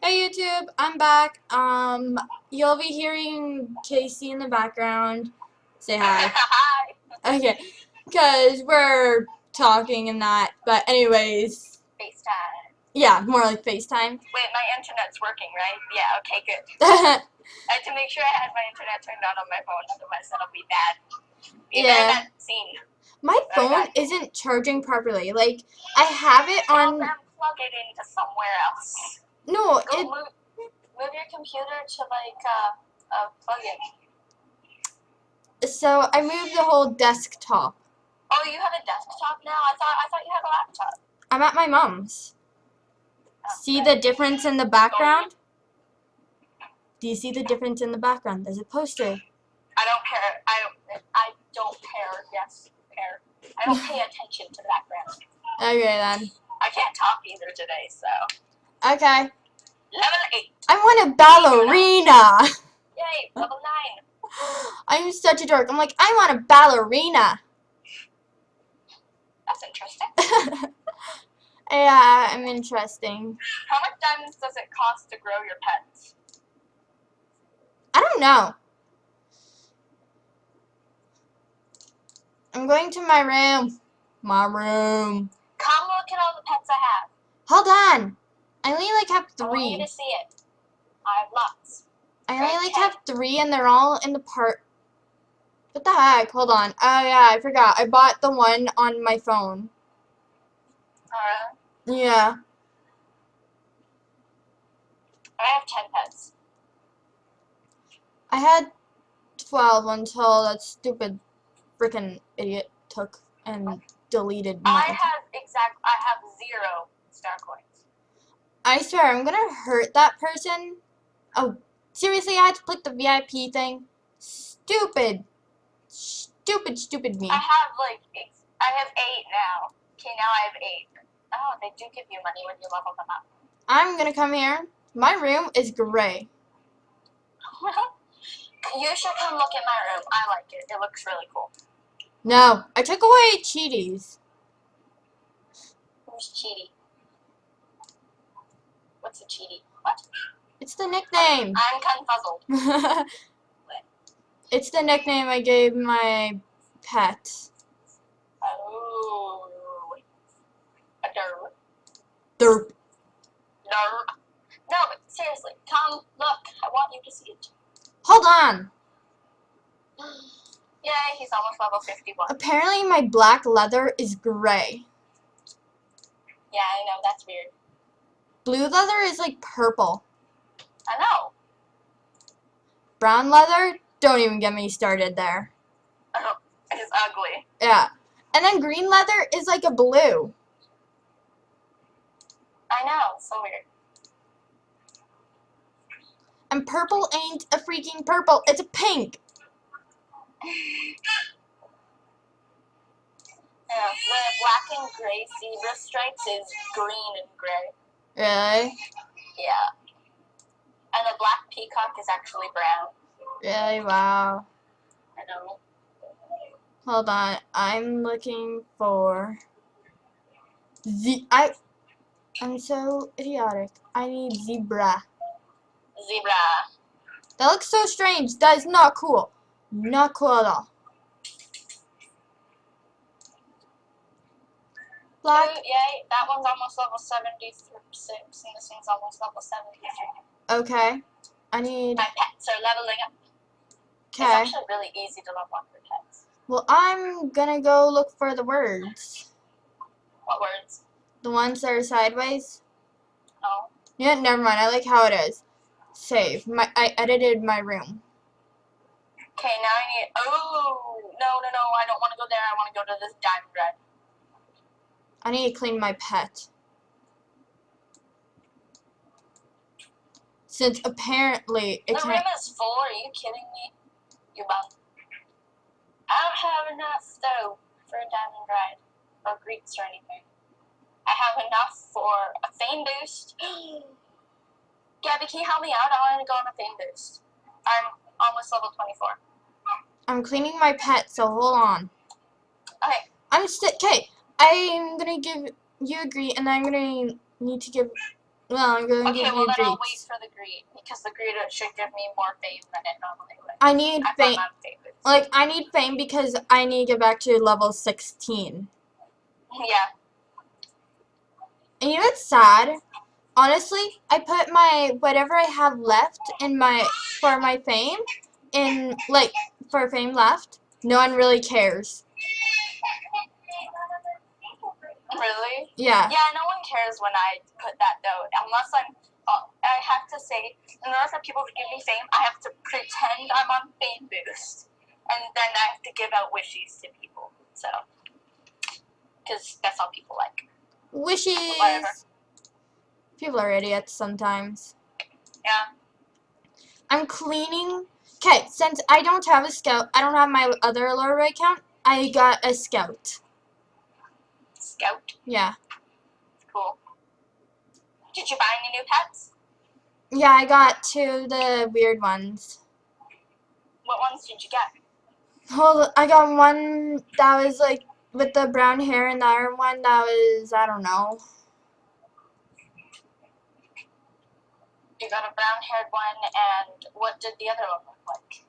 Hey YouTube, I'm back. You'll be hearing Casey in the background. Say hi. Hi. Okay, because we're talking and that. But anyways, FaceTime. yeah, more like FaceTime. Wait, my internet's working, right? Yeah, okay, good. I had to make sure I had my internet turned on my phone, otherwise that'll be bad. Be a very Yeah. bad scene. My Very phone bad. isn't charging properly. Like, I have it Well, on. then plug it into somewhere else. No, Go it. move your computer to like plug-in. So I moved the whole desktop. Oh, you have a desktop now? I thought you had a laptop. I'm at my mom's. Oh, See okay. the difference in the background? Do you see the difference in the background? There's a poster. I don't care. I don't care. Yes, care. I don't pay attention to the background. Okay then. I can't talk either today, so. Okay. Level 8. I want a ballerina. Yay, level 9. I'm such a dork. I'm like, I want a ballerina. That's interesting. Yeah, I'm interesting. How much diamonds does it cost to grow your pets? I don't know. I'm going to my room. My room. Come look at all the pets I have. Hold on. I only like have I want you 3. to see it. I have lots. I only like have 3 and they're all in the part. What the heck? Hold on. Oh yeah, I forgot. I bought the one on my phone. Yeah. I have 10 pets. I had 12 until that stupid freaking idiot took and deleted my account. I have 0 star coins. I swear, I'm gonna hurt that person. Oh, seriously, I had to click the VIP thing? Stupid. Stupid me. I have 8 now. Okay, now I have 8. Oh, they do give you money when you level them up. I'm gonna come here. My room is gray. You should come look at my room. I like it. It looks really cool. No, I took away Cheaties. Who's Cheaty? What's a Cheaty? What? It's the nickname. I'm confuzzled. It's the nickname I gave my pet. Oh. A derp. Derp. Derp. No, but seriously, come look. I want you to see it. Hold on. Yay, he's almost level 51. Apparently my black leather is gray. Yeah, I know, that's weird. Blue leather is like purple. I know. Brown leather? Don't even get me started there. It's ugly. Yeah. And then green leather is like a blue. I know, it's so weird. And purple ain't a freaking purple. It's a pink. Yeah, the black and gray zebra stripes is green and gray. Really? Yeah. And the black peacock is actually brown. Really? Wow. I know. Hold on. I'm looking for I'm so idiotic. I need zebra. Zebra. That looks so strange. That is not cool. Not cool at all. Black. Ooh, yay, that one's almost level 76 and this one's almost level 73. Okay. I need. My pets are leveling up. Okay. It's actually really easy to level up your pets. Well, I'm gonna go look for the words. What words? The ones that are sideways. Oh. Yeah, never mind. I like how it is. Save. I edited my room. Okay, now I need. Oh, no. I don't want to go there. I want to go to this diamond red. I need to clean my pet. Since apparently it The room is full. Are you kidding me? You bum. I don't have enough, though, for a diamond ride or greets or anything. I have enough for a fame boost. Gabby, can you help me out? I want to go on a fame boost. I'm almost level 24. I'm cleaning my pet, so hold on. Okay. Okay, I'm gonna give you a greet, and I'm gonna need to give Well, I'm going to Okay, give well you then I'll wait greets. for the greet, because the greet should give me more fame than it normally would. I need I fame. found out fame boost. Like, I need fame because I need to get back to level 16. Yeah. And you know what's sad? Honestly, I put my whatever I have left in for my fame in like for fame left. No one really cares. Really? Yeah. Yeah, no one cares when I put that though, unless I have to say, in order for people to give me fame, I have to pretend I'm on fame boost, and then I have to give out wishes to people. So, because that's all people like. Wishes. Whatever. People are idiots sometimes. Yeah. I'm cleaning. Okay, since I don't have a scout, I don't have my other Aurora account. I got a scout. Scout. Yeah. Cool. Did you buy any new pets? Yeah, I got 2 the weird ones. What ones did you get? Hold, I got one that was like with the brown hair, and the other one that was, I don't know. You got a brown-haired one, and what did the other one look like?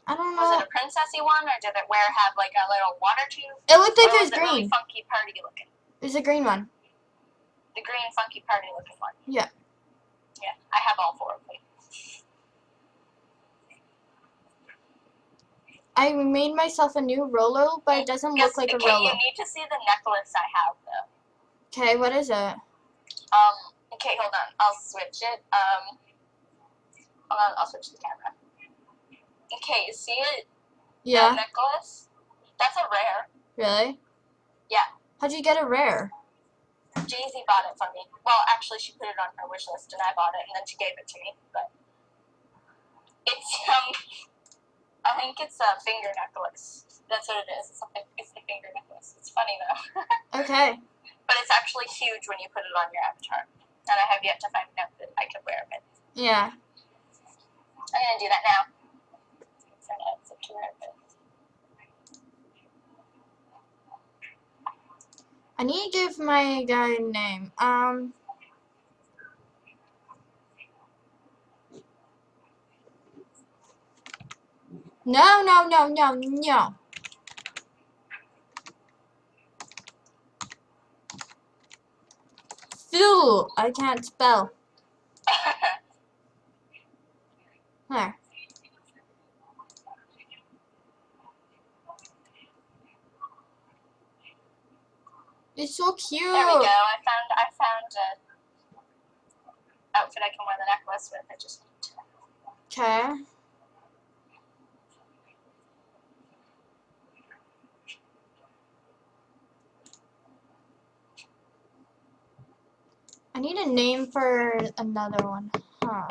I don't Was know. it a princessy one, or did it have like a little water tube? It looked like Or it was was it really green. funky party looking? It was a green one. The green funky party looking one. Yeah. Yeah, I have all 4 of them. I made myself a new Rolo, but it doesn't look like a Okay, Rolo. you need to see the necklace I have though. Okay, what is it? Okay, hold on. I'll switch it. Hold on, I'll switch the camera. Okay, you see it? Yeah. That necklace? That's a rare. Really? Yeah. How'd you get a rare? Jay-Z bought it for me. Well, actually, she put it on her wish list, and I bought it, and then she gave it to me. But it's I think it's a finger necklace. That's what it is. It's the finger necklace. It's funny though. Okay. But it's actually huge when you put it on your avatar. And I have yet to find an outfit I could wear it. Yeah. I'm gonna do that now. It's an outfit to wear it. I need to give my guy a name. No, no, no, no, no. Phew, I can't spell. There. It's so cute. There we go. I found a outfit I can wear the necklace with. I just need to. Okay. I need a name for another one. Huh.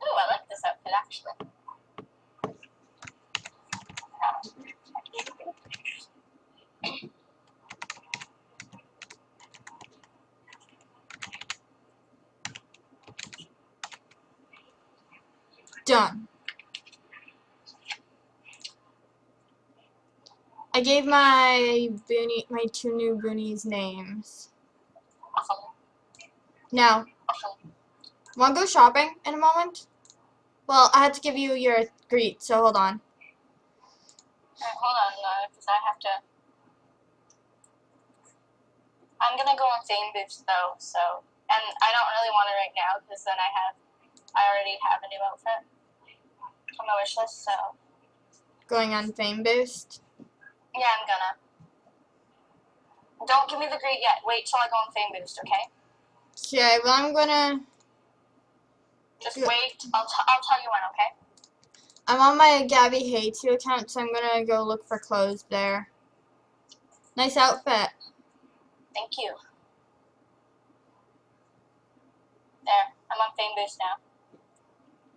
Ooh, I like this outfit actually. Done. I gave my 2 new boonies names. Awesome. Now, Awesome. wanna go shopping in a moment? Well, I had to give you your greet, so hold on. Alright, hold on, because I have to. I'm gonna go on Fame Boost though, so. And I don't really want it right now, because then I already have a new outfit on my wish list, so. Going on Fame Boost. Yeah, I'm gonna. Don't give me the greet yet. Wait till I go on Fame Boost, okay? Okay, well, I'm gonna. Just wait. I'll tell you when, okay? I'm on my Gabby Hay2 account, so I'm gonna go look for clothes there. Nice outfit. Thank you. There. I'm on Fame Boost now.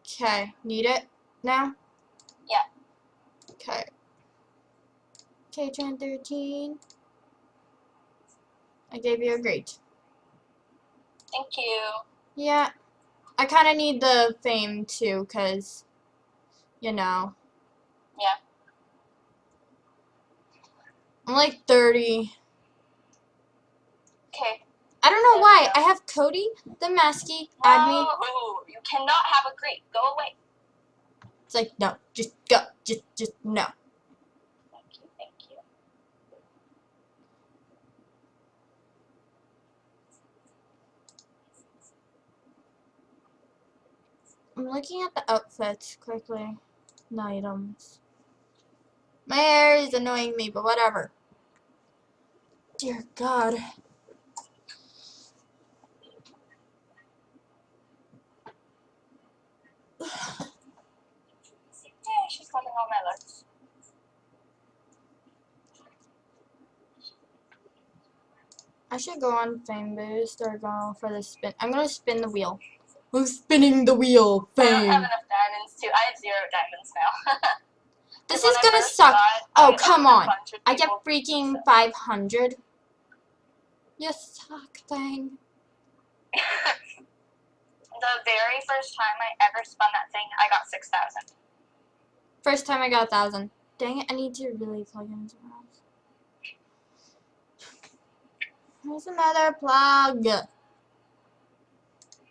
Okay, need it now? Yeah. Okay. Okay, Tran 13. I gave you a greet. Thank you. Yeah. I kind of need the fame too, because, you know. Yeah. I'm like 30. Okay. I don't know why. I have Cody, the Masky, add me. No, you cannot have a Greek. Go away. It's like, no, just go. Just no. Thank you, thank you. I'm looking at the outfits quickly. The items. My hair is annoying me, but whatever. Dear God. Yeah, she's cutting all my looks. I should go on Fame Boost or go for the spin. I'm gonna spin the wheel. Who's spinning the wheel? I don't have Fame. enough diamonds too. I have 0 diamonds now. This When is I gonna first suck. got, Oh, I come owed a on. bunch of I get people freaking pizza. 500. You suck, thing. The very first time I ever spun that thing, I got 6,000. First time I got 1,000. Dang it, I need to really plug in somewhere else. Here's another plug.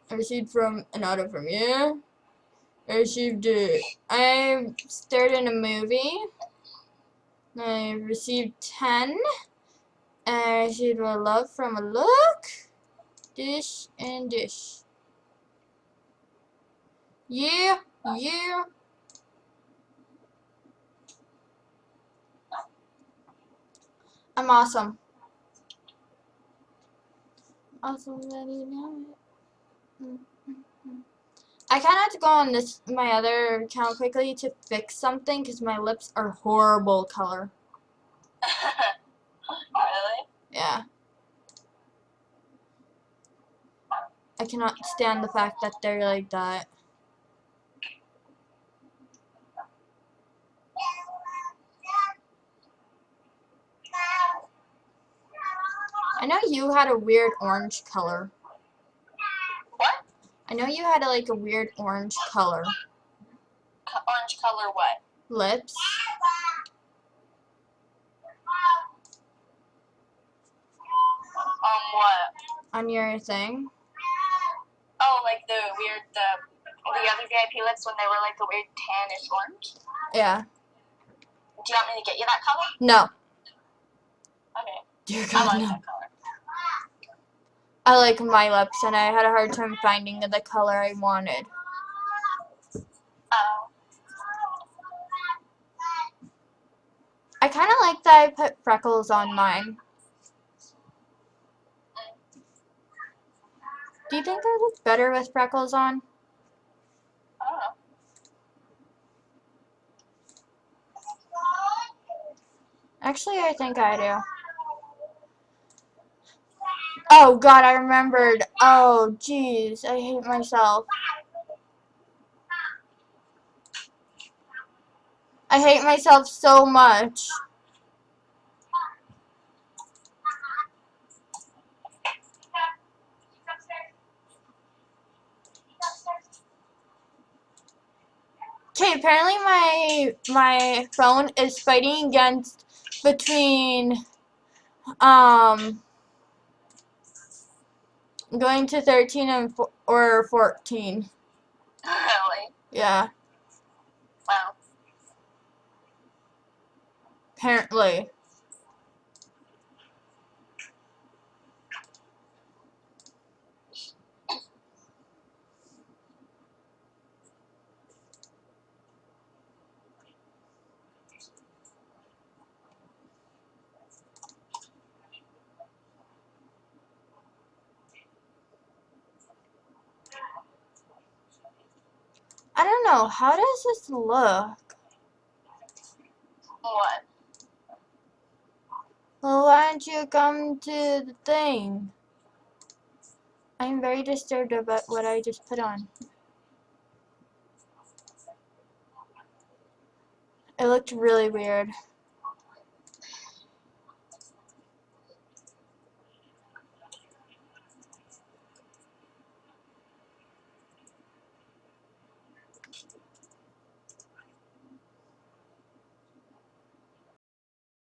I received from an auto from you. I received it. I starred in a movie. I received 10. And I received a love from a look. Dish and dish. Yeah, yeah. I'm awesome. Awesome that you know it. I kind of have to go on this my other account quickly to fix something because my lips are horrible color. Really? Yeah. I cannot stand the fact that they're like that. I know you had a weird orange color. What? I know you had like a weird orange color. Orange color what? Lips. What? On your thing. Oh, like the weird, the other VIP lips when they were like a weird tannish orange? Yeah. Do you want me to get you that color? No. Okay. Dear I God, like no. that color. I like my lips and I had a hard time finding the color I wanted. Oh. I kind of like that I put freckles on mine. Do you think I look better with freckles on? I don't know. Actually, I think I do. Oh God, I remembered. Oh jeez, I hate myself. I hate myself so much. Okay, apparently my phone is fighting against between going to 13 and or 14. Really? Yeah, Wow. apparently. I don't know. How does this look? What? Well, why don't you come to the thing? I'm very disturbed about what I just put on. It looked really weird.